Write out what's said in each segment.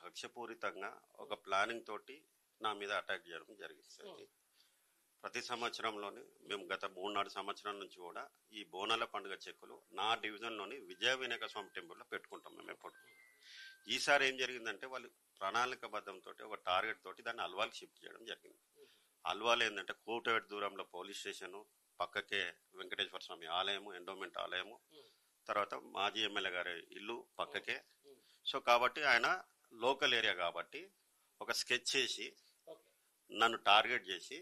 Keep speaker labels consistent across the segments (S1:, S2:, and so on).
S1: కక్షపూరితంగా ఒక ప్లానింగ్ తోటి నా మీద అటాక్ చేయడం జరిగింది సార్. ప్రతి సంవత్సరంలోని మేము గత 3-4 సంవత్సరాల నుంచి కూడా ఈ బోనాల పండుగ చెక్కులు నా డివిజన్లోని విజయ వినాయక స్వామి టెంపుల్లో పెట్టుకుంటాం మేము ఎప్పుడు. ఈసారి ఏం జరిగిందంటే వాళ్ళు ప్రణాళికబద్ధంతో ఒక టార్గెట్ తోటి దాన్ని అల్వాల్కి షిఫ్ట్ చేయడం జరిగింది. అల్వాల్ ఏంటంటే కోటవేట్ దూరంలో పోలీస్ స్టేషను, పక్కకే వెంకటేశ్వర స్వామి ఆలయము, ఎండోమెంట్ ఆలయము, తర్వాత మాజీ ఎమ్మెల్యే గారి ఇల్లు పక్కకే. సో కాబట్టి ఆయన లోకల్ ఏరియా కాబట్టి ఒక స్కెచ్ చేసి నన్ను టార్గెట్ చేసి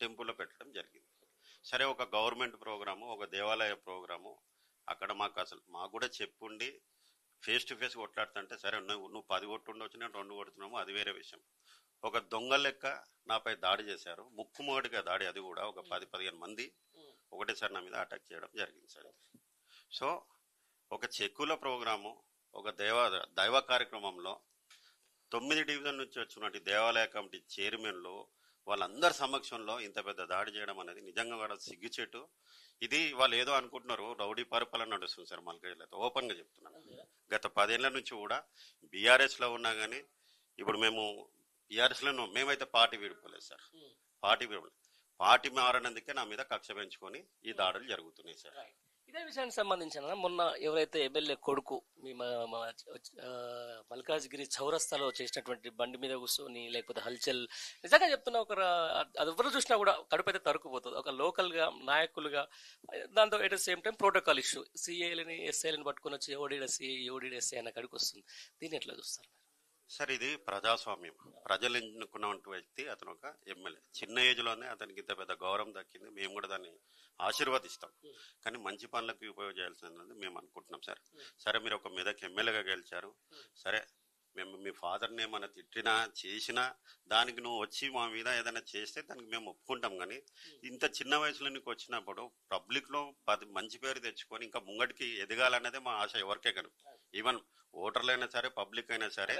S1: టెంపుల్లో పెట్టడం జరిగింది. సరే, ఒక గవర్నమెంట్ ప్రోగ్రాము, ఒక దేవాలయ ప్రోగ్రాము, అక్కడ మాకు కూడా చెప్పుండి ఫేస్ టు ఫేస్ కొట్లాడుతుంటే సరే నువ్వు 10 కొట్టుండొచ్చు, నేను 2 కొడుతున్నాము, అది వేరే విషయం. ఒక దొంగ లెక్క నాపై దాడి చేశారు, ముక్కుమోడిగా దాడి, అది కూడా ఒక 10-15 మంది ఒకటేసారి నా మీద అటాక్ చేయడం జరిగింది సార్. సో ఒక చెక్కుల ప్రోగ్రాము, ఒక దైవ కార్యక్రమంలో 9 డివిజన్ నుంచి వచ్చినటువంటి దేవాలయ కమిటీ చైర్మన్లు వాళ్ళందరి సమక్షంలో ఇంత పెద్ద దాడి చేయడం అనేది నిజంగా కూడా సిగ్గుచేటు. ఇది వాళ్ళు ఏదో అనుకుంటున్నారు, రౌడీ పరిపాలన నడుస్తుంది సార్ మల్కాజ్గిరిలో. ఓపెన్గా చెప్తున్నాను, గత 10 ఏళ్ల నుంచి కూడా బీఆర్ఎస్లో ఉన్నా కానీ ఇప్పుడు మేము బీఆర్ఎస్లో మేమైతే పార్టీ విడిపోలేదు సార్. పార్టీ మారనందుకే నా మీద కక్ష పెంచుకొని ఈ దాడులు జరుగుతున్నాయి సార్.
S2: ఇదే విషయానికి సంబంధించిన మొన్న ఎవరైతే ఎమ్మెల్యే కొడుకు మీ మల్కాజ్గిరి చౌరస్తాలో చేసినటువంటి బండి మీద కూర్చొని లేకపోతే హల్చల్, నిజంగా చెప్తున్నా, అది ఎవరు చూసినా కూడా కడుపు అయితే తరుకుపోతుంది. ఒక లోకల్ గా నాయకులుగా, దాంతో at the same time protocol issue, సిఏలని ఎస్ఐలని పట్టుకుని వచ్చి ఓడిడ సిఐ ఓడిడ ఎస్ఐ అన్న కడికి వస్తుంది. దీన్ని ఎట్లా చూస్తారు
S1: సార్? ఇది ప్రజాస్వామ్యం, ప్రజలు ఎన్నుకున్నటువంటి వ్యక్తి, అతను ఒక ఎమ్మెల్యే. చిన్న ఏజ్లోనే అతనికి ఇంత పెద్ద గౌరవం దక్కింది, మేము కూడా దాన్ని ఆశీర్వదిస్తాం. కానీ మంచి పనులకు ఉపయోగించాల్సింది మేము అనుకుంటున్నాం సార్. సరే, మీరు ఒక మెదక్ ఎమ్మెల్యేగా గెలిచారు, సరే మేము మీ ఫాదర్ని ఏమైనా తిట్టినా చేసినా దానికి నువ్వు వచ్చి మా మీద ఏదైనా చేస్తే దానికి మేము ఒప్పుకుంటాం. కానీ ఇంత చిన్న వయసులో నీకు వచ్చినప్పుడు పబ్లిక్లో మంచి పేరు తెచ్చుకొని ఇంకా ముంగడికి ఎదగాలన్నదే మా ఆశ ఎవరికే. కనుక ఈవెన్ ఓటర్లు అయినా సరే, పబ్లిక్ అయినా సరే,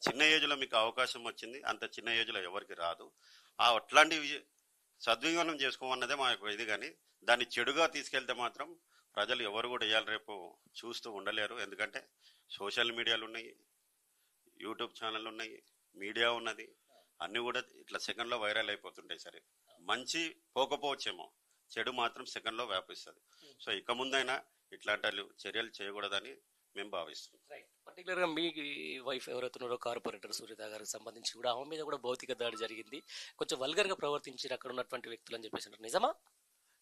S1: చిన్న ఏజ్లో మీకు అవకాశం వచ్చింది, అంత చిన్న ఏజ్లో ఎవరికి రాదు. అట్లాంటివి సద్వినియోగం చేసుకోమన్నదే మా యొక్క ఇది. కానీ దాన్ని చెడుగా తీసుకెళ్తే మాత్రం ప్రజలు ఎవరు కూడా ఇవాళ రేపు చూస్తూ ఉండలేరు. ఎందుకంటే సోషల్ మీడియాలు ఉన్నాయి, యూట్యూబ్ ఛానల్ ఉన్నాయి, మీడియా ఉన్నది, అన్నీ కూడా ఇట్లా సెకండ్లో వైరల్ అయిపోతుంటాయి. సరే, మంచి పోకపోవచ్చేమో, చెడు మాత్రం సెకండ్లో వ్యాపిస్తుంది. సో ఇక ముందైనా ఇట్లాంటి చర్యలు చేయకూడదని మేము భావిస్తున్నాం.
S2: పర్టికులర్ గా మీ వైఫ్ ఎవరైతున్నారో కార్పొరేటర్ సునీత గారికి సంబంధించి కూడా ఆమె మీద కూడా భౌతిక దాడి జరిగింది, కొంచెం వల్గర్ గా ప్రవర్తించారు అక్కడ ఉన్నటువంటి వ్యక్తులు అని చెప్పేసి నిజమా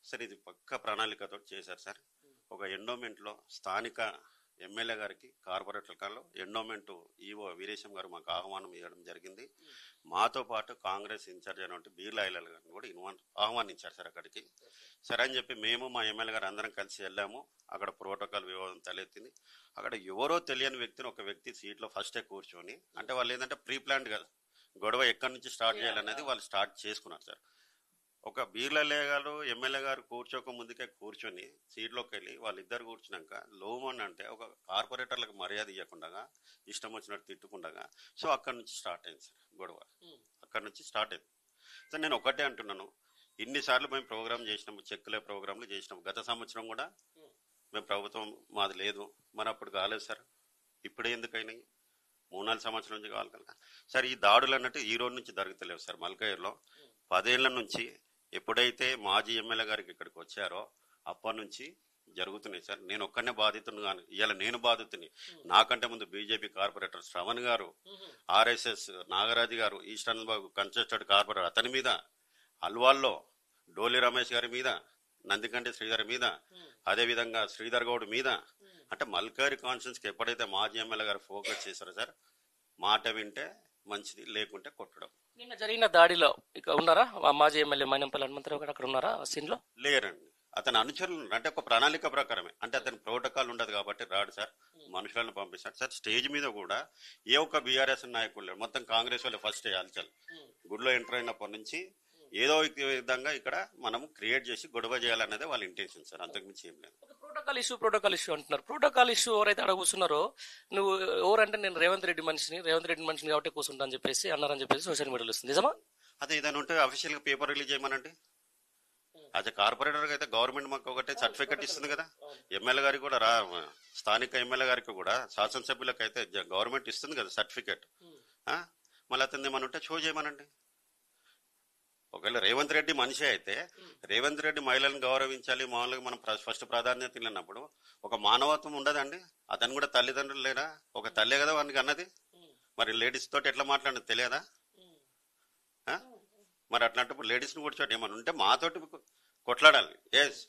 S1: సార్? ఇది పక్క ప్రణాళికతో చేశారు సార్. ఒక ఎండోమెంట్ లో స్థానిక ఎమ్మెల్యే గారికి కార్పొరేటర్లలో ఎండోమెంట్ ఈవో వీరేశం గారు మాకు ఆహ్వానం ఇవ్వడం జరిగింది. మాతో పాటు కాంగ్రెస్ ఇన్ఛార్జ్ అయినటువంటి బీర్లా ఐలల్ గారిని కూడా ఆహ్వానించారు సార్ అక్కడికి. సరే అని చెప్పి మేము మా ఎమ్మెల్యే గారు అందరం కలిసి వెళ్ళాము. అక్కడ ప్రోటోకాల్ వివాదం తలెత్తింది. అక్కడ ఎవరో తెలియని వ్యక్తిని ఒక వ్యక్తి సీట్లో ఫస్టే కూర్చొని, అంటే వాళ్ళు ఏంటంటే ప్రీ ప్లాన్డ్ గా గొడవ ఎక్కడి నుంచి స్టార్ట్ చేయాలనేది వాళ్ళు స్టార్ట్ చేసుకున్నారు సార్. ఒక బీర్లా గారు ఎమ్మెల్యే గారు కూర్చోక ముందుకే కూర్చొని సీట్లోకి వెళ్ళి వాళ్ళిద్దరు కూర్చున్నాక లోమన్ అంటే ఒక కార్పొరేటర్లకు మర్యాద ఇవ్వకుండా ఇష్టం వచ్చినట్టు తిట్టుకుండగా, సో అక్కడి నుంచి స్టార్ట్ అయింది సార్ గొడవ. అక్కడి నుంచి స్టార్ట్ అయింది సార్. నేను ఒకటే అంటున్నాను, ఇన్నిసార్లు మేము ప్రోగ్రామ్ చేసినాము, చెక్కులే ప్రోగ్రాంలు చేసినాము. గత సంవత్సరం కూడా మేము ప్రభుత్వం మాది లేదు, మరి అప్పుడు కాలేదు సార్. ఇప్పుడే ఎందుకైనాయి? 3-4 సంవత్సరాల నుంచి కావాలి కదా సార్. ఈ దాడులు అన్నట్టు ఈ రోజు నుంచి జరుగుతలేవు సార్. మల్కాజ్గిరిలో 10 ఏళ్ల నుంచి ఎప్పుడైతే మాజీ ఎమ్మెల్యే గారికి ఇక్కడికి వచ్చారో అప్పటి నుంచి జరుగుతున్నాయి సార్. నేను ఒక్కనే బాధితుని కానీ ఇవాళ నేను బాధితుని. నాకంటే ముందు బీజేపీ కార్పొరేటర్ శ్రవణ్ గారు, ఆర్ఎస్ఎస్ నాగరాజు గారు, ఈస్టర్న్ బాబు కంటెస్టెడ్ కార్పొరేటర్, అతని మీద, అల్వాల్లో డోలి రమేష్ గారి మీద, నందికంటి శ్రీధర్ మీద, అదేవిధంగా శ్రీధర్ గౌడ్ మీద, అంటే మల్కాజ్గిరి కాన్స్టిట్యూన్సీకి ఎప్పుడైతే మాజీ ఎమ్మెల్యే గారు ఫోకస్ చేశారో సార్, మాట వింటే మంచిది, లేకుంటే కొట్టడం.
S2: నిన్న జరిగిన దాడిలో ఇక ఉన్నారా మాజీ ఎమ్మెల్యే మైనంపల్లి హనుమంతరావు గారు? అక్కడ ఉన్నారా సీన్ లో?
S1: లేరండి. అతని అనుచరులు అంటే ఒక ప్రణాళిక ప్రకారమే, అంటే అతని ప్రోటోకాల్ ఉండదు కాబట్టి రాడు సార్. మనుషులను పంపిస్తాడు సార్. స్టేజ్ మీద కూడా ఏ ఒక్క బీఆర్ఎస్ నాయకులు మొత్తం కాంగ్రెస్ వాళ్ళు ఫస్ట్ హల్చల్ గుడిలో ఎంటర్ అయినప్పటి నుంచి ఏదో విధంగా ఇక్కడ మనం క్రియేట్ చేసి గొడవ చేయాలన్నదే వాళ్ళ ఇంటెన్షన్ సార్, అంతకుమించి ఏం లేదు.
S2: ప్రోటోకాల్ ఇష్యూ అంటున్నారు. ప్రోటోకాల్ ఇష్యూ ఎవరైతే అక్కడ కూర్చున్నారో, నువ్వు ఎవరంటే నేను రేవంత్ రెడ్డి మనిషిని కాబట్టి కూర్చుంటా అని చెప్పేసి అన్నారని చెప్పేసి సోషల్ మీడియాలో వస్తుంది. నిజమా?
S1: అదే ఏదైనా ఉంటే అఫీషియల్ గా పేపర్ రిలీజ్ చేయమనండి. యాజ్ ఎ కార్పొరేటర్ అయితే గవర్నమెంట్ మాకు ఒకటే సర్టిఫికెట్ ఇస్తుంది కదా. ఎమ్మెల్యే గారికి కూడా స్థానిక ఎమ్మెల్యే గారికి కూడా శాసనసభ్యులకు అయితే గవర్నమెంట్ ఇస్తుంది కదా సర్టిఫికెట్. మళ్ళీ అతను ఏమని ఉంటే షో చేయమనండి. ఒకవేళ రేవంత్ రెడ్డి మనిషి అయితే రేవంత్ రెడ్డి మహిళలను గౌరవించాలి, మామూలుగా మనం ఫస్ట్ ప్రాధాన్యత ఇచ్చినప్పుడు ఒక మానవత్వం ఉండదండి. అతను కూడా తల్లిదండ్రులు లేరా, ఒక తల్లే కదా వానికి అన్నది. మరి లేడీస్ తోటి ఎట్లా మాట్లాడదు తెలియదా? మరి అట్లాంటప్పుడు లేడీస్ ని కూర్చోటి ఏమన్నా ఉంటే మాతోటి కొట్లాడాలి. ఎస్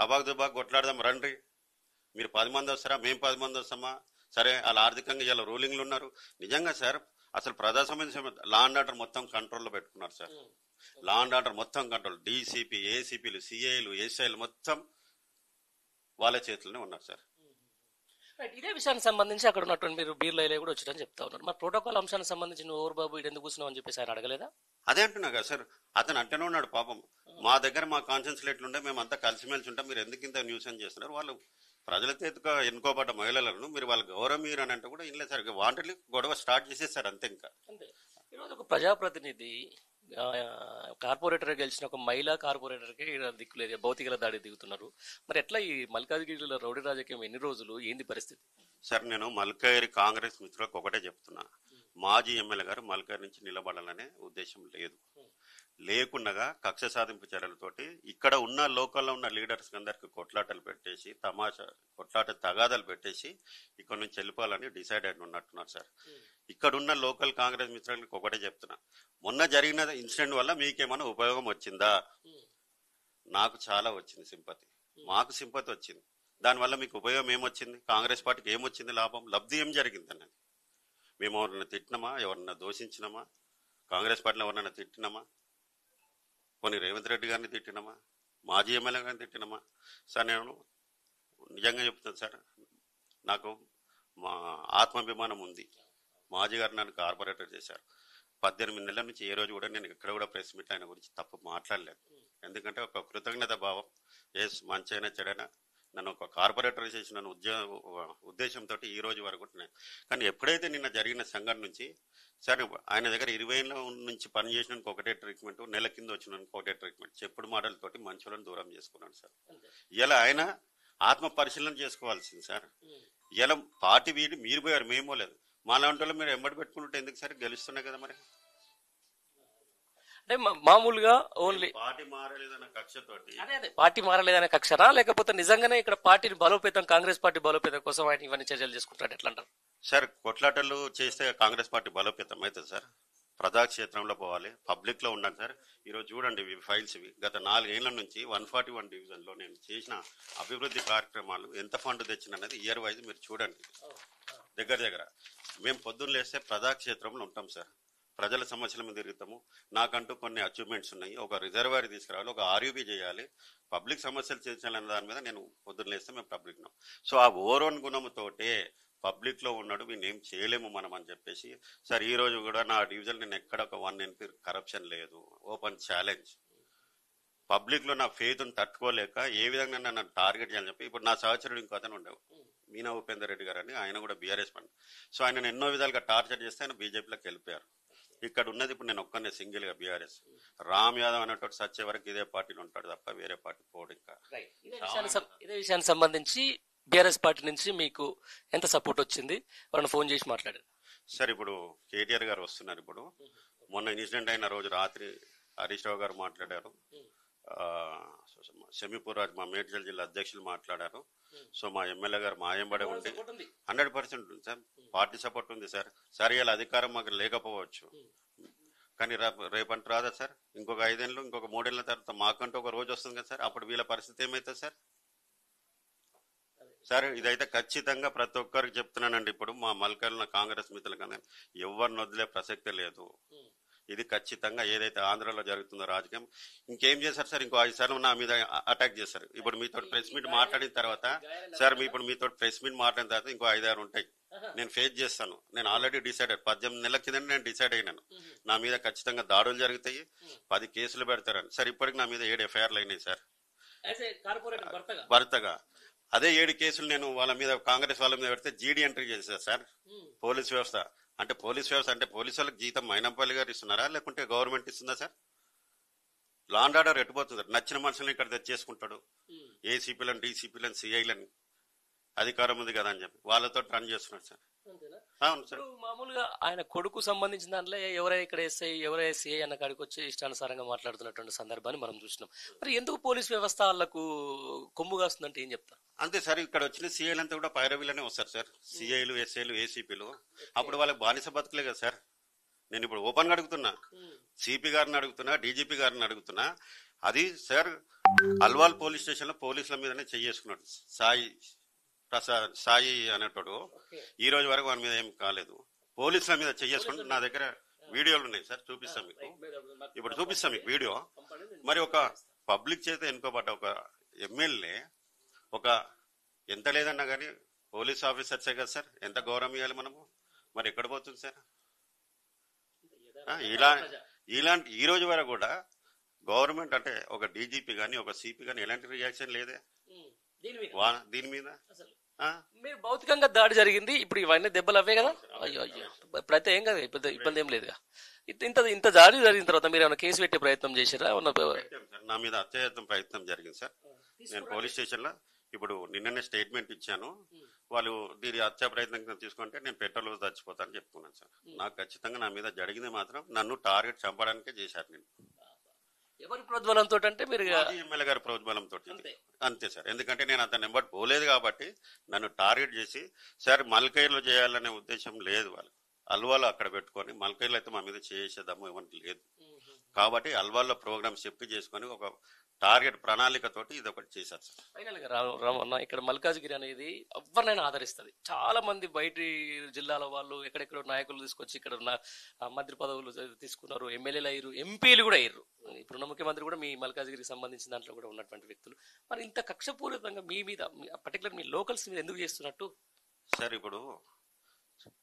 S1: అబాగ్ దుబాగ్ కొట్లాడదాం రండి. మీరు 10 మంది వస్తారా, మేము 10 మంది వస్తామా? సరే వాళ్ళు ఆర్థికంగా ఇలా రూలింగ్లు ఉన్నారు. నిజంగా సార్ అసలు ప్రజాస్వామ్య లా అండ్ ఆర్డర్ మొత్తం కంట్రోల్లో పెట్టుకున్నారు సార్. లా అండ్ ఆర్డర్ మొత్తం కంట్రోల్, డీసీపీ, ఏసీపీలు, సిఐలు, ఎస్ఐలు మొత్తం వాళ్ళ చేతుల్లోనే ఉన్నారు సార్.
S2: ఇదే విషయానికి సంబంధించి అక్కడ ఉన్నటువంటి మీరు బీర్లో కూడా వచ్చిందని చెప్తా ఉన్నారు. మరి ప్రోటోకాల్ అంశానికి సంబంధించి నువ్వు ఓవర్ బాబు ఎందుకు కూర్చున్నావు అని చెప్పేసి ఆయన అడగలేదా?
S1: అదే అంటున్నా కదా సార్, అతను అంటేనే ఉన్నాడు పాపం. మా దగ్గర మా కాన్షియన్స్ ఎట్లుండే మేమంతా కలిసిమెలిసి ఉంటాం, మీరు ఎందుకు ఇంత న్యూసెన్స్ చేస్తున్నారు? వాళ్ళు ప్రజలతో ఎన్నుకోబడ్డ మహిళలను మీరు వాళ్ళ గౌరవం మీరు అని అంటే కూడా ఇన్లే సార్, వాంటెడ్లీ గొడవ స్టార్ట్ చేసేసారు అంతే. ఇంకా
S2: ఈరోజు ఒక ప్రజాప్రతినిధి కార్పొరేటర్ గెలిచిన ఒక మహిళా కార్పొరేటర్కి దిక్కులేదు, భౌతికల దాడి దిగుతున్నారు. మరి ఎట్లా ఈ మల్కాజ్గిరిలో రౌడీ రాజకీయం ఎన్ని రోజులు, ఏంది పరిస్థితి?
S1: సార్ నేను మల్కాజ్గిరి కాంగ్రెస్ మిత్రులకు ఒకటే చెప్తున్నా, మాజీ ఎమ్మెల్యే గారు మల్కాజ్గిరి నుంచి నిలబడాలనే ఉద్దేశం లేదు. లేకుండగా కక్ష సాధింపు చర్యలతోటి ఇక్కడ ఉన్న లోకల్లో ఉన్న లీడర్స్ అందరికి కొట్లాటలు పెట్టేసి కొట్లాట తగాదాలు పెట్టేసి ఇక్కడ నుంచి వెళ్ళిపోవాలని డిసైడ్ అయిన ఉన్నట్టున్నారు సార్. ఇక్కడున్న లోకల్ కాంగ్రెస్ మిత్రులకు ఒకటే చెప్తున్నా, మొన్న జరిగిన ఇన్సిడెంట్ వల్ల మీకేమైనా ఉపయోగం వచ్చిందా? నాకు చాలా వచ్చింది సింపతి, మాకు సింపతి వచ్చింది. దానివల్ల మీకు ఉపయోగం ఏమొచ్చింది? కాంగ్రెస్ పార్టీకి ఏమొచ్చింది లాభం, లబ్ధి ఏం జరిగింది అన్నది? మేము ఎవరన్నా తిట్టినామా, ఎవరన్నా దోషించినామా? కాంగ్రెస్ పార్టీలో ఎవరన్నా తిట్టినామా? కొన్ని రేవంత్ రెడ్డి గారిని తిట్టినామా? మాజీ ఎమ్మెల్యే గారిని తిట్టినామా? సార్ నేను నిజంగా చెప్తాను సార్, నాకు మా ఆత్మాభిమానం ఉంది. మాజీ గారు నన్ను కార్పొరేటర్ చేశారు. 18 నెలల నుంచి ఏ రోజు కూడా నేను ఎక్కడ కూడా ప్రెస్ మీట్ ఆయన గురించి తప్పు మాట్లాడలేదు. ఎందుకంటే ఒక కృతజ్ఞత భావం, ఎస్ మంచి అయినా చెడైనా నన్ను ఒక కార్పొరేటర్ చేసిన ఉద్దేశంతో ఈ రోజు వరకు. కానీ ఎప్పుడైతే నిన్న జరిగిన సంఘటన నుంచి సరే ఆయన దగ్గర 20 ఏళ్ళ నుంచి పని చేసినానికి ఒకటే ట్రీట్మెంట్, నెల కింద వచ్చినానికి ఒకటే ట్రీట్మెంట్, చెప్పుడు మాటలతోటి మనుషులను దూరం చేసుకున్నాను సార్. ఇలా ఆయన ఆత్మ పరిశీలన చేసుకోవాల్సింది సార్. ఇలా పార్టీ వీడి మీరు పోయారు, మేమో లేదు. మాలాంటి వాళ్ళు మీరు ఎంబడి పెట్టుకుంటే ఎందుకు సార్? గెలుస్తున్నాయి కదా. మరి
S2: అంటే మామూలుగా ఓన్లీ
S1: పార్టీ మారలేదన్న కక్షతోటి,
S2: పార్టీ మారలేదనే కక్షనా, లేకపోతే నిజంగానే ఇక్కడ పార్టీని బలోపేతం, కాంగ్రెస్ పార్టీ బలోపేతం కోసం ఆయన ఇవన్నీ చర్యలు చేసుకుంటాడు ఎట్లా అంటారు
S1: సార్? కొట్లాటలు చేస్తే కాంగ్రెస్ పార్టీ బలోపేతం అవుతుంది సార్. ప్రజాక్షేత్రంలో పోవాలి, పబ్లిక్ లో ఉండాలి సార్. ఈరోజు చూడండి ఫైల్స్ గత 4 ఏళ్ల నుంచి 141 డివిజన్ లో నేను చేసిన అభివృద్ధి కార్యక్రమాలు ఎంత ఫండ్ తెచ్చినది ఇయర్ వైజ్ మీరు చూడండి. దగ్గర మేము పొద్దున్న లేస్తే ప్రజాక్షేత్రంలో ఉంటాం సార్, ప్రజల సమస్యల మీద తిరుగుతాము. నాకంటూ కొన్ని అచీవ్మెంట్స్ ఉన్నాయి. ఒక రిజర్వాయర్ తీసుకురావాలి, ఒక ఆర్యూబీ చేయాలి, పబ్లిక్ సమస్యలు చేయాలన్న దాని మీద నేను పొద్దున్న లేస్తే మేము పబ్లిక్ లో. సో ఆ ఓరోన్ గుణముతోటే పబ్లిక్ లో ఉన్నాడు, మేము ఏం చేయలేము మనం అని చెప్పేసి సార్ ఈ రోజు కూడా నా డివిజన్ నేను ఎక్కడ ఒక 1 NP కరప్షన్ లేదు, ఓపెన్ ఛాలెంజ్. పబ్లిక్ లో నా ఫెయిత్ తట్టుకోలేక ఏ విధంగా నన్ను టార్గెట్ చేయాలని చెప్పి ఇప్పుడు నా సహచరుడు ఇంకో అతను ఉండేవు, మీనా ఉపేందర్ రెడ్డి గారు అని, ఆయన కూడా బీఆర్ఎస్ పని. సో ఆయన ఎన్నో విధాలుగా టార్చర్ చేస్తే ఆయన బీజేపీలోకి వెళ్ళిపోయారు. ఇక్కడ ఉన్నది ఇప్పుడు నేను ఒక్కనే సింగిల్ గా బీఆర్ఎస్. రామ్ యాదవ్ అనేటువంటి సచ్చే వరకు ఇదే పార్టీలో ఉంటాడు తప్ప వేరే పార్టీ పోడు. ఇంకా
S2: ఇదే విషయానికి సంబంధించి బీఆర్ఎస్ పార్టీ నుంచి మీకు ఎంత సపోర్ట్ వచ్చింది? వాళ్ళని ఫోన్ చేసి మాట్లాడారు
S1: సార్. ఇప్పుడు కేటీఆర్ గారు వస్తున్నారు. ఇప్పుడు మొన్న ఇన్సిడెంట్ అయిన రోజు రాత్రి హరీష్ రావు గారు మాట్లాడారు, షమీపూర్ రాజ్ మా మేడ్చల్ జిల్లా అధ్యక్షులు మాట్లాడారు. సో మా ఎమ్మెల్యే గారు మా ఎంబడే ఉండి 100% ఉంది సార్, పార్టీ సపోర్ట్ ఉంది సార్. సరే ఇలా అధికారం మాకు లేకపోవచ్చు కానీ రేపంటే రాదా సార్? ఇంకొక 5 ఏళ్ళు, ఇంకొక 3 ఏళ్ల తర్వాత మాకంటూ ఒక రోజు వస్తుంది కదా సార్. అప్పుడు వీళ్ళ పరిస్థితి ఏమవుతుంది సార్? సార్ ఇదైతే ఖచ్చితంగా ప్రతి ఒక్కరికి చెప్తున్నానండి. ఇప్పుడు మా మల్కాజ్గిరిలో కాంగ్రెస్ మిత్రులు ఎవరిని వదిలే ప్రసక్తే లేదు. ఇది ఖచ్చితంగా ఏదైతే ఆంధ్రలో జరుగుతుందో రాజకీయం ఇంకేం చేశారు సార్? ఇంకో 5 సార్లు నా మీద అటాక్ చేశారు. ఇప్పుడు మీతో ప్రెస్ మీట్ మాట్లాడిన తర్వాత సార్, ఇప్పుడు మీతో ప్రెస్ మీట్ మాట్లాడిన తర్వాత ఇంకో 5-6 ఉంటాయి, నేను ఫేస్ చేస్తాను. నేను ఆల్రెడీ డిసైడ్ 18 నెలల కింద నేను డిసైడ్ అయినాను. నా మీద ఖచ్చితంగా దాడులు జరుగుతాయి, 10 కేసులు పెడతారని. సార్ ఇప్పటికి నా మీద 7 FIRలు అయినాయి సార్ భర్తగా. అదే 7 కేసులు నేను వాళ్ళ మీద కాంగ్రెస్ వాళ్ళ మీద పెడితే జీడీ ఎంట్రీ చేశారు సార్. పోలీస్ వ్యవస్థ అంటే పోలీస్ వాళ్ళకి జీతం మైనంపల్లి గారు ఇస్తున్నారా లేకుంటే గవర్నమెంట్ ఇస్తుందా సార్? Land order ఎట్టుపోతుంది. నచ్చిన మనుషులను ఇక్కడ తెచ్చేసుకుంటాడు. ఏసీపీలను, డీసీపీలను, సిఐలను అధికారం ఉంది కదా అని చెప్పి వాళ్ళతో రన్ చేస్తున్నాడు సార్. అవును సార్.
S2: మామూలుగా ఆయన కొడుకు సంబంధించిన దాంట్లో ఎవరై ఇక్కడ ఎస్ఐ ఎవరై సిఐ అన్న కాడికి వచ్చి ఇష్టానుసారంగా మాట్లాడుతున్నటువంటి సందర్భాన్ని మనం చూసినాం. మరి ఎందుకు పోలీస్ వ్యవస్థ వాళ్ళకు కొమ్ము కాస్తుందంటే ఏం చెప్తారు?
S1: అంతే సార్. ఇక్కడ వచ్చిన సిఐలు అంతా కూడా పైరవీలనే వస్తారు సార్. సిఐలు, ఎస్ఐలు, ఏసీపీలు. అప్పుడు వాళ్ళకి బానిస బతుకులే కదా సార్. నేను ఇప్పుడు ఓపెన్ గా అడుగుతున్నా, సిపి గారిని అడుగుతున్నా, డీజీపీ గారిని అడుగుతున్నా. అది సార్ అల్వాల్ పోలీస్ స్టేషన్ లో పోలీసుల మీదనే చేసుకున్నాడు సాయి అనేటోడు. ఈ రోజు వరకు వారి మీద ఏం కాలేదు. పోలీసుల మీద చేసుకుంటూ నా దగ్గర వీడియోలు ఉన్నాయి సార్, చూపిస్తాం మీకు. ఇప్పుడు చూపిస్తాం మీకు వీడియో. మరి ఒక పబ్లిక్ చేత ఎన్నుకోబడ్డ ఒక ఎమ్మెల్యే ఒక ఎంత లేదన్నా కానీ పోలీస్ ఆఫీసర్సే కదా సార్. ఎంత గౌరవం ఇవ్వాలి మనము? మరి ఎక్కడ పోతుంది సార్? ఇలాంటి ఈ రోజు వరకు కూడా గవర్నమెంట్ అంటే ఒక డీజీపీ గానీ ఒక సిపి గానీ ఎలాంటి రియాక్షన్ లేదే దీని మీద.
S2: మీరు భౌతికంగా దాడి జరిగింది, ఇప్పుడు ఇవన్నీ దెబ్బలు అవే కదా. అయ్యో అయ్యో, ఇప్పుడైతే ఏం కదా, ఇబ్బంది ఏం లేదుగా. ఇంత దాడి జరిగిన తర్వాత మీరు ఏమైనా కేసు పెట్టే ప్రయత్నం చేశారా?
S1: నా మీద హత్యాయత్నం ప్రయత్నం జరిగింది సార్. నేను పోలీస్ స్టేషన్ లో ఇప్పుడు నిన్ననే స్టేట్మెంట్ ఇచ్చాను. వాళ్ళు దీని హత్యా ప్రయత్నం తీసుకుంటే నేను పెట్రోల్ చచ్చిపోతానని చెప్పుకున్నాను సార్. నాకు ఖచ్చితంగా నా మీద జరిగింది మాత్రం నన్ను టార్గెట్ చంపడానికే చేశారు. నేను
S2: ఎవరి ప్రోద్బలంతో అంటే మీరు
S1: ఎమ్మెల్యే గారి ప్రోద్బలంతో అంతే సార్. ఎందుకంటే నేను అతని నెంబర్ పోలేదు కాబట్టి నన్ను టార్గెట్ చేసి సార్ మల్కైర్లో చేయాలనే ఉద్దేశం లేదు. వాళ్ళు అల్వాలో అక్కడ పెట్టుకొని మల్కైర్లో అయితే మా మీద చేసేద్దాము ఏమని లేదు కాబట్టి అల్వాల్లో ప్రోగ్రామ్ షిఫ్ట్ చేసుకొని ఒక టార్గెట్ ప్రణాళికతోటి ఇది ఒకటి చేశారు సార్.
S2: ఫైనల్ గా రామన్న, ఇక్కడ మల్కాజ్గిరి అనేది ఎవరినైనా ఆదరిస్తుంది. చాలా మంది బయటి జిల్లాల వాళ్ళు ఎక్కడెక్కడో నాయకులు తీసుకొచ్చి ఇక్కడ ఉన్న మంత్రి పదవులు తీసుకున్నారు, ఎమ్మెల్యేలు అయ్యారు, ఎంపీలు కూడా అయ్యారు. ఇప్పుడున్న ముఖ్యమంత్రి కూడా మీ మల్కాజ్గిరికి సంబంధించిన దాంట్లో కూడా ఉన్నటువంటి వ్యక్తులు. మరి ఇంత కక్షపూరితంగా మీ మీద పర్టికులర్ మీ లోకల్స్ మీద ఎందుకు చేస్తున్నట్టు
S1: సార్? ఇప్పుడు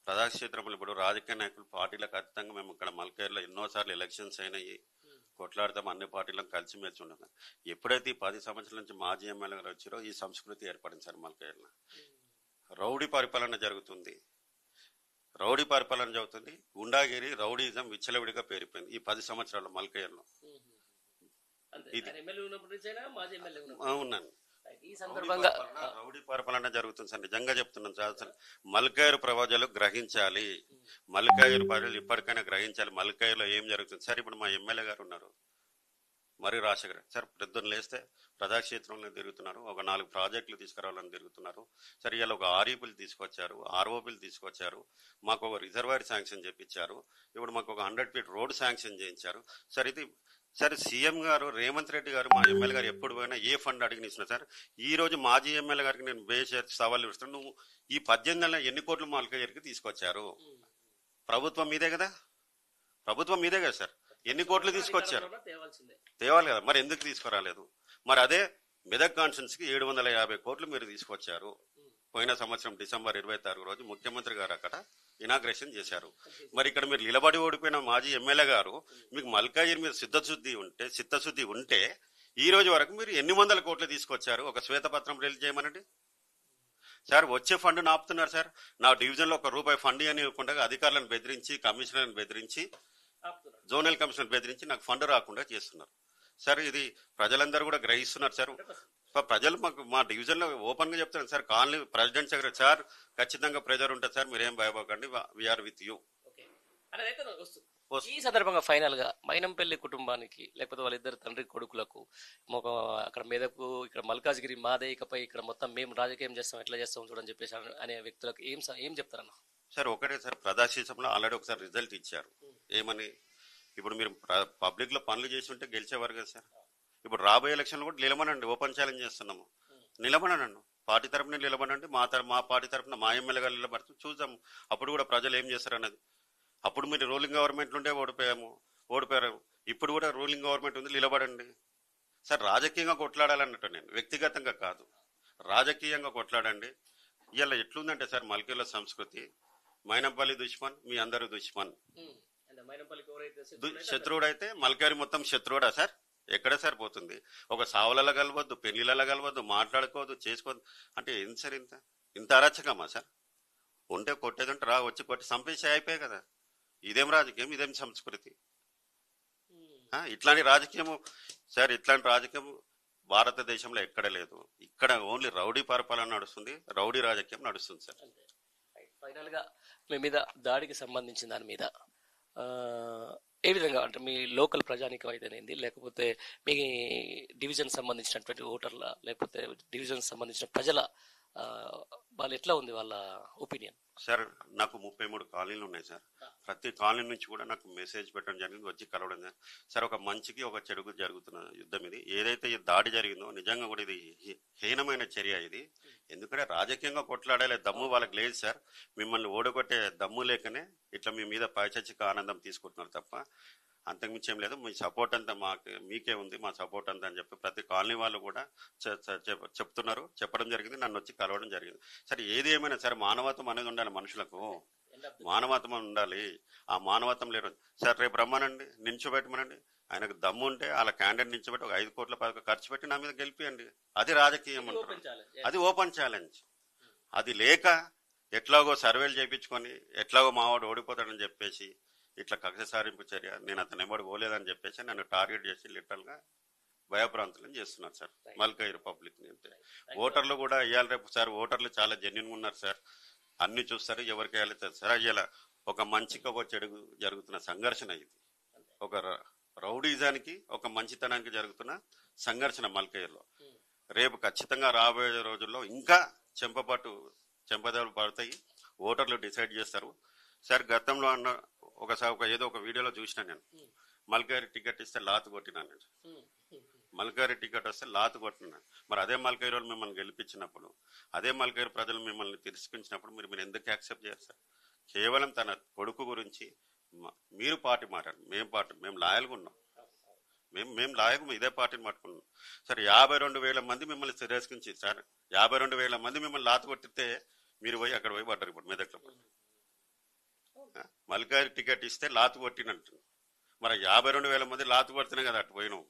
S1: ప్రజాక్షేత్రంలో ఇప్పుడు రాజకీయ నాయకులు పార్టీలకు ఖచ్చితంగా మేము ఇక్కడ మల్కైర్లో ఎన్నోసార్లు ఎలక్షన్స్ అయినాయి, కొట్లాడతాం, అన్ని పార్టీలను కలిసిమెలిసి ఉండదు. ఎప్పుడైతే 10 సంవత్సరాల నుంచి మాజీ ఎమ్మెల్యే గారు వచ్చారో ఈ సంస్కృతి ఏర్పడింది సార్. మల్కైర్లో రౌడీ పరిపాలన జరుగుతుంది, గుండాగిరి రౌడీజం విచ్చలవిడిగా పేరిపోయింది ఈ 10 సంవత్సరాలు మల్కైర్లో. అవునండి,
S2: ఈ సందర్భంగా
S1: రౌడీ పరిపాలన జరుగుతుంది సార్. నిజంగా చెప్తున్నాను సార్. అసలు మల్కైరు ప్రజలు గ్రహించాలి, మల్కైరు ప్రజలు ఇప్పటికైనా గ్రహించాలి మల్కైరులో ఏం జరుగుతుంది సార్. ఇప్పుడు మా ఎమ్మెల్యే గారు ఉన్నారు మరి రాజశేఖర్ సార్, పొద్దున్న లేస్తే ప్రజాక్షేత్రంలో తిరుగుతున్నారు, ఒక 4 ప్రాజెక్టులు తీసుకురావాలని తిరుగుతున్నారు సార్. ఇవాళ ఒక ఆర్ఈపీలు తీసుకొచ్చారు, ఆర్ఓపీలు తీసుకొచ్చారు, మాకు ఒక రిజర్వాయర్ శాంక్షన్ చేయించారు, ఇప్పుడు మాకు ఒక 100 ఫీట్ రోడ్ శాంక్షన్ చేయించారు సార్. ఇది సార్ సీఎం గారు రేవంత్ రెడ్డి గారు మా ఎమ్మెల్యే గారు ఎప్పుడు పోయినా ఏ ఫండ్ అడిగిన సార్. ఈ రోజు మాజీ ఎమ్మెల్యే గారికి నేను సవాళ్ళు ఇస్తాను, నువ్వు ఈ 18 నెలల ఎన్ని కోట్లు మల్కైర్కి తీసుకొచ్చారు? ప్రభుత్వం మీదే కదా సార్. ఎన్ని కోట్లు తీసుకొచ్చారు? తేవాలి కదా, మరి ఎందుకు తీసుకురాలేదు? మరి అదే మెదక్ కాన్స్టిట్యున్సీకి 750 కోట్లు మీరు తీసుకొచ్చారు. పోయిన సంవత్సరం డిసెంబర్ 26 రోజు ముఖ్యమంత్రి గారు అక్కడ ఇనాగ్రేషన్ చేశారు. మరి ఇక్కడ మీరు నిలబడి ఓడిపోయిన మాజీ ఎమ్మెల్యే గారు మీకు మల్కాజిగిరి మీద చిత్తశుద్ధి ఉంటే ఈ రోజు వరకు మీరు ఎన్ని వందల కోట్లు తీసుకొచ్చారు? ఒక శ్వేతపత్రం రిలీజ్ చేయమనండి సార్. వచ్చే ఫండ్ ఆపుతున్నారు సార్. నా డివిజన్ లో ₹1 ఫండ్ అని ఇవ్వకుండా అధికారులను బెదిరించి, కమిషనర్లను బెదిరించి, జోనల్ కమిషనర్ బెదిరించి నాకు ఫండ్ రాకుండా చేస్తున్నారు సార్. ఇది ప్రజలందరూ కూడా గ్రహిస్తున్నారు సార్. ప్రజలు మా డివిజన్ లో ఓపెన్ గా చెప్తున్నారు sir. Colony president secretary sir ఖచ్చితంగా ప్రెజర్ ఉంటుంది సార్, మీరేం భయపడకండి, వీఆర్ విత్ యూ.
S2: ఈ సందర్భంగా ఫైనల్ గా మైనంపల్లి కుటుంబానికి లేకపోతే వాళ్ళిద్దరు తండ్రి కొడుకులకు అక్కడ మెదకు, ఇక్కడ మల్కాజ్గిరి మాదే, ఇకపై ఇక్కడ మొత్తం మేము రాజకీయం చేస్తాం, ఎట్లా చేస్తాం చూడని చెప్పేసి అనే వ్యక్తులకు ఏం చెప్తారన్న
S1: సార్? ఒకటే సార్, ప్రజాశీసంలో ఆల్రెడీ ఒకసారి రిజల్ట్ ఇచ్చారు. ఏమని? ఇప్పుడు మీరు పబ్లిక్ లో పనులు చేసి ఉంటే గెలిచేవారు కదా సార్. ఇప్పుడు రాబోయే ఎలక్షన్ కూడా నిలబడండి, ఓపెన్ ఛాలెంజ్ చేస్తున్నాము, నిలబడనండి. పార్టీ తరఫున నిలబడండి, మా పార్టీ తరఫున మా ఎమ్మెల్యే గారు నిలబడుతూ చూద్దాం అప్పుడు కూడా ప్రజలు ఏం చేస్తారు అన్నది. అప్పుడు మీరు రూలింగ్ గవర్నమెంట్ ఉంటే ఓడిపోయారు, ఇప్పుడు కూడా రూలింగ్ గవర్నమెంట్ ఉంది, నిలబడండి సార్. రాజకీయంగా కొట్లాడాలన్నట్టు, నేను వ్యక్తిగతంగా కాదు, రాజకీయంగా కొట్లాడండి. ఇవాళ ఎట్లుందంటే సార్ మల్కైర్ల సంస్కృతి, మైనంపల్లి దుష్మన్, మీ అందరూ దుష్మన్. శత్రువుడైతే మల్కైరు మొత్తం శత్రువుడా సార్? ఎక్కడ సరిపోతుంది? ఒక సావులలో కలవద్దు, పెళ్లిళ్ళలో కలవద్దు, మాట్లాడుకోవద్దు, చేసుకోవద్దు అంటే ఏం సార్? ఇంత అరాచకమా సార్? ఉంటే కొట్టేది ఉంటే వచ్చి కొట్టి చంపేసి అయిపోయాయి కదా. ఇదేం రాజకీయం, ఇదేం సంస్కృతి? ఇట్లాంటి రాజకీయము సార్ ఇట్లాంటి రాజకీయం భారతదేశంలో ఎక్కడ లేదు. ఇక్కడ ఓన్లీ రౌడీ పరిపాలన నడుస్తుంది, రౌడీ రాజకీయం నడుస్తుంది సార్.
S2: ఫైనల్ గా మీ మీద దాడికి సంబంధించిన దాని మీద ఆ, ఏ విధంగా అంటే మీ లోకల్ ప్రజానికం అయితేనేది, లేకపోతే మీ డివిజన్ సంబంధించినటువంటి ఓటర్ల, లేకపోతే డివిజన్ సంబంధించిన ప్రజల ఆ, వాళ్ళు ఎట్లా ఉంది వాళ్ళ ఒపీనియన్?
S1: సార్ నాకు 33 కాలనీలు ఉన్నాయి సార్. ప్రతి కాలనీ నుంచి కూడా నాకు మెసేజ్ పెట్టడం జరిగింది, వచ్చి కలవడం జరిగింది. సార్ ఒక మంచికి ఒక చెడుకు జరుగుతున్న యుద్ధం ఇది. ఏదైతే ఈ దాడి జరిగిందో నిజంగా కూడా ఇది హీనమైన చర్య ఇది. ఎందుకంటే రాజకీయంగా కొట్లాడే దమ్ము వాళ్ళకి లేదు సార్. మిమ్మల్ని ఓడగొట్టే దమ్ము లేకనే ఇట్లా మీ మీద పైచచ్చిక ఆనందం తీసుకుంటున్నారు తప్ప అంతకుమించి ఏం లేదు. మీ సపోర్ట్ అంతా మీకే ఉంది, మా సపోర్ట్ అంతా అని చెప్పి ప్రతి కాలనీ వాళ్ళు కూడా చెప్తున్నారు, చెప్పడం జరిగింది, నన్ను వచ్చి కలవడం జరిగింది. సరే ఏది ఏమైనా సరే మానవత్వం అనేది ఉండాలి మనుషులకు, మానవత్వం ఉండాలి. ఆ మానవత్వం లేదు సార్. రేపు రమ్మనండి, నిల్చోబెట్టమనండి, ఆయనకు దమ్ము ఉంటే వాళ్ళ క్యాండిడేట్ నిల్చోబెట్టి ఒక 5 కోట్ల ఖర్చు పెట్టి నా మీద గెలిపియండి. అది రాజకీయం అంటారు, అది ఓపెన్ ఛాలెంజ్. అది లేక ఎట్లాగో సర్వేలు చేయించుకొని ఎట్లాగో మావాడు ఓడిపోతాడని చెప్పేసి ఇట్లా కక్ష సారింపు చర్య, నేను అతను ఎవడు పోలేదని చెప్పేసి నన్ను టార్గెట్ చేసి లిటరల్ గా భయభ్రాంతులను చేస్తున్నారు సార్ మల్కాయి పబ్లిక్ ని. ఓటర్లు కూడా ఇవాళ రేపు సార్ ఓటర్లు చాలా జెన్యున్ ఉన్నారు సార్, అన్ని చూస్తారు, ఎవరికి వేయాలి సార్. ఇవాళ ఒక మంచికి ఒక చెడు జరుగుతున్న సంఘర్షణ ఇది. ఒక రౌడీజానికి ఒక మంచితనానికి జరుగుతున్న సంఘర్షణ మల్కాయిలో. రేపు ఖచ్చితంగా రాబోయే రోజుల్లో ఇంకా చెంపదెబ్బలు పడతాయి, ఓటర్లు డిసైడ్ చేస్తారు సార్. గతంలో అన్న ఒకసారి ఏదో ఒక వీడియోలో చూసిన నేను, మల్కాయి టికెట్ ఇస్తే లాతు కొట్టినాను, మల్కాయి టికెట్ వస్తే లాతు కొట్టినాను. మరి అదే మల్కాయి రోజు మిమ్మల్ని గెలిపించినప్పుడు, అదే మల్కాయి ప్రజలు మిమ్మల్ని తిరస్కరించినప్పుడు మీరు ఎందుకు యాక్సెప్ట్ చేయాలి సార్? కేవలం తన కొడుకు గురించి మీరు పార్టీ మాట్లాడు, మేము లాయల్గా ఉన్నాం, మేము లాయకు ఇదే పార్టీని పట్టుకున్నాం సార్. 52,000 మంది మిమ్మల్ని తిరస్కరించి సార్, 52,000 మంది మిమ్మల్ని లాతు కొట్టితే మీరు పోయి అక్కడ పోయి పడ్డారు. ఇప్పుడు మెదక్లో మల్కాయి టికెట్ ఇస్తే లాతు కొట్టినట్టు, మరి 52,000 మంది లాతు కొడితేనే కదా అటు పోయినాం.